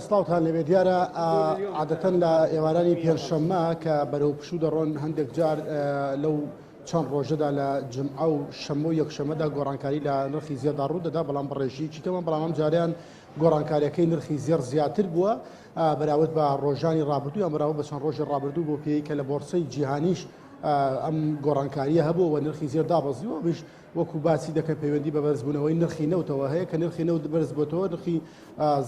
سڵاوتان لەبێ دیارە عادەتەن لە ئێوارانی پێنجشەممە کە بەرەو پشوو دەڕۆن هەندێک جار لەو چەند ڕۆژەدا لە جمعە و شەمە و یەکشەمەدا گۆڕانکاری لە نرخی زێردا ڕوودەدا بەڵام بەڕێژەیەکی کەمە بەڵام ئەم جاریان گۆڕانکاریەکەی نرخی زێر زیاتر بووە بەراورد بە ڕۆژانی ڕابردوو ئەم بەراورد بە چەند ڕۆژی ڕابردوو بۆ پێی کە لە بۆرسەی جیهانیش ئەم گۆڕانکاریە هەبوو و نرخی زێر دابەزیوە بش وەکو باسی دەکەن پەیوەندی بە بەرزبوونەوەی نرخی نەوتەوە هەیە کە نرخی نەوت بەرز بۆتەوە نرخی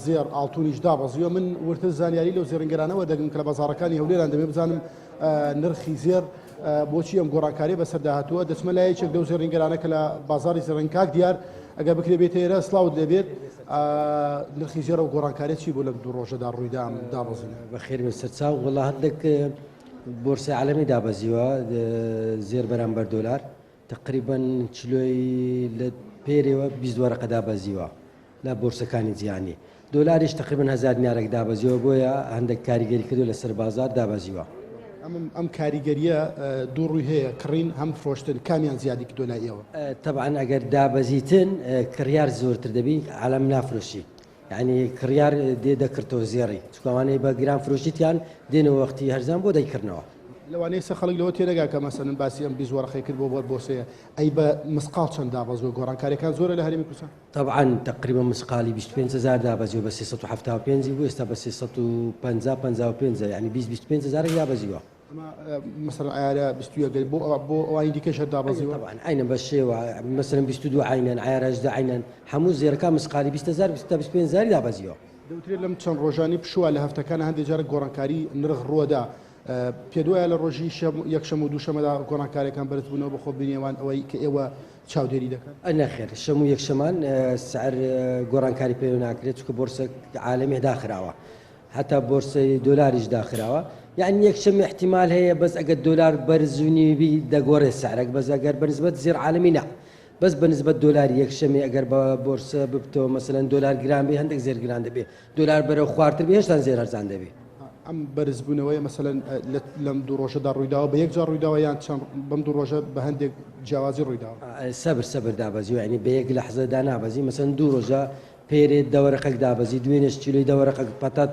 زێر ئاڵتونیش دابەزیوە من ورتر زانیاری لەو زێڕنگەرانەوە دەگەم کە لە بازاڕەکانی هەولێران دەبێ بزانم نرخی زێر بۆچی ئەم گۆڕانکاری بەسەردا هاتووە دەچمە لای یەکێک لەو زێڕنگەرانە کە لە بازاری زێڕنگاک دیار ئەگەر بکرێ بێتە ئێرە سڵاوت لەبێت نرخی زێر و گۆڕانکاری چی بۆ لە دوو ڕۆژەدا ڕوویدا دابەزین بەخێر سەرچاو وڵا هەندێک بۆرسای عالەمی دابەزیوە زێر بەرامبەر دۆلار تقریبا چلۆی لە پێرەوە 20 وەرەقە دابەزیوە لە بۆرسەکانی جیهانی دۆلاریش تقریبا 1000 دینارێک دابەزیوە بۆیە هەندێک کاریگەری کردو لەسەر بازار دابەزیوە ئەم کاریگەریە دوو ڕووی هەیە کڕین هەم فرۆشتن کامیان زیادی کردو لای ئێوە طبعا ئەگەر دابەزیتن کڕیار زۆرتر دەبی عالەم نافرۆشی یعنی کڕیار دێ دەکردەوە زێڕی چکوانەی بە گران فرۆشتیان دێنەوە وەختی هەرزان بۆ دەیکردنەوە لەوانەیە سە خەڵک لەوە تێنەگا کە مەسەن باسی ئەم 20 وەرەقەی کرد بۆ بۆرسەیە ئەی بە مسقال چەند دابەزوە گۆڕانکاریەکان زۆرە لە هەرێمی کوردستان طبعا تقریبا مسقالی 25000 دابەزیوە بە 375 بوو ئێستا بە 355 یعنی 25000 دابەزیوە مثلا عیارە 21 بۆ ئەوانی دیکەش دابەزیوە طبعا عینە بە شێوە مثلا 22 عینەن عیارە 18 عینەن هەموو زێرەکە مسقالی 20000 25000 دابەزیوە دەوترێت لەم چەند ڕۆژانی پشووە لە هەفتەکان هەندێک جارە گۆڕانکاری نرخ ڕووەدا پێدوایە لە ڕۆژی یەکشەمە و دووشەمەدا گۆڕانکاریەکان بەرز بوونەوە بەخۆ بینێوان ئەوەی کە ئێوە چاودێری دەکەن نەخێر شەم و یەکشەمان سعر گۆڕانکاری پێ ناکرێت چکە بۆرسە عالەمی داخراوە هەتا بۆرسەی دۆلاریش داخراوە یعنی یەکشەم احتیمال هەیە بەس ئەگەر دۆلار بەرزونیبی دەگۆڕێت سعرێک بەس ئەگەر بەنسبەت زێر عالەمی نا بەس بەنسبەت دۆلاری یەکشەمێ ئەگەر بە بۆرسە ببتەوە مەسەلەن دۆلار گران بێ هەندێک زێر گران دەبێت دۆلار بەرەو خواردتر بێ هێشتا زێر هەرزان دەبێت ئەم بەرزبوونەوەی مەسەلەن لەم دوو ڕۆژەدا ڕوویداوە بە یەک جار ڕوویداوە یان بەم دوو ڕۆژە بە هەندێک جیاوازی ڕوویداوە سەبر دابەزی و ینی بە یەک لە حەزەدا نابەزی مەسەن دوو ڕۆژە پێرێت دەوەرەقەک دابەزی دوێنێش چیلۆی دەوەرەقەک پەتات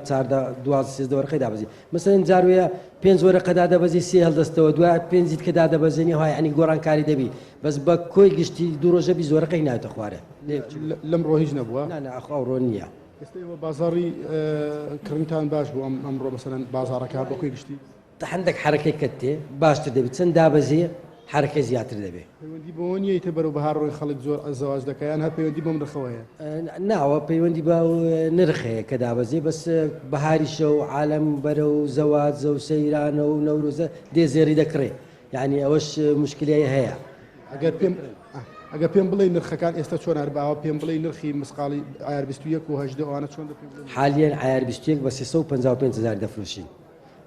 12 دەوەرەقەی دابەزی مەسەن جاروەیە 5 وەرەقەدا دەبەزی 3 هەڵدەستەوە دوای 5 کەدا دەبەزێنی های ینی گۆڕانکاری دەبی بەس بە کۆی گشتی دوو ڕۆژە 20 وەرەقەی ناوێتە خوارێ لەم ڕۆ هیچ نەبووە ئەخڕۆ نییە ئێستا بازاڕی کڕینتان باش بوو ئەمڕۆ مەسەلەن بازاڕەکە بە کۆی گشتی هەندێک حرەکەی کەتێ باشتر دەبێت چەند دابەزیە حرەکەی زیاتر دەبێت پەیوەندی بۆ نیە تە بەرەو بەهاڕۆی خەڵک زۆر ئەزەواج دەکەیان هەر پەیوەندی بۆم نرخەوەیە ناوە پەیوەندی بە نرخەیە کە دابەزی بەس بەهاریشە و عالەم بەرە و زەواج و سەیرانە و نەورۆزە دێ زێری دەکڕێ یعنی ئەوەش مشکلەیە هەیە ئەگە پێم بڵێ نرخەکان ئێستا چۆن هەرباوە پێم بڵێ نرخی مسقالی ئایار 21 و 18 ئەوانە چۆن حالیان ئایار 21 بە 355,000 دەفرۆشین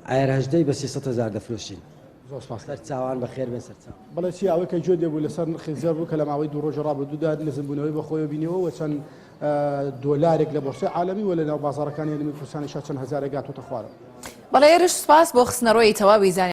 ئایار 18 بە 300,000 دەفرۆشین چاوان بەخێر بێن سەرچاو بەڵێ چی ئەوەی کە جۆ دەبوو لەسەر نرخی زێر بوو کە لە ماوەی دوو ڕۆژە ڕابردوودا نزمبوونەوەی بەخۆی بینەوە و چەند دۆلارێک لە بۆرسای عالەمی و لە ناو بازاڕەکانی هەرێمی کوردستانی شا چەند هەزارێک گاتۆتە خوارەوە بەڵێ ئێرش سوپاس بۆ خستنەڕۆی تەواوی زانیاری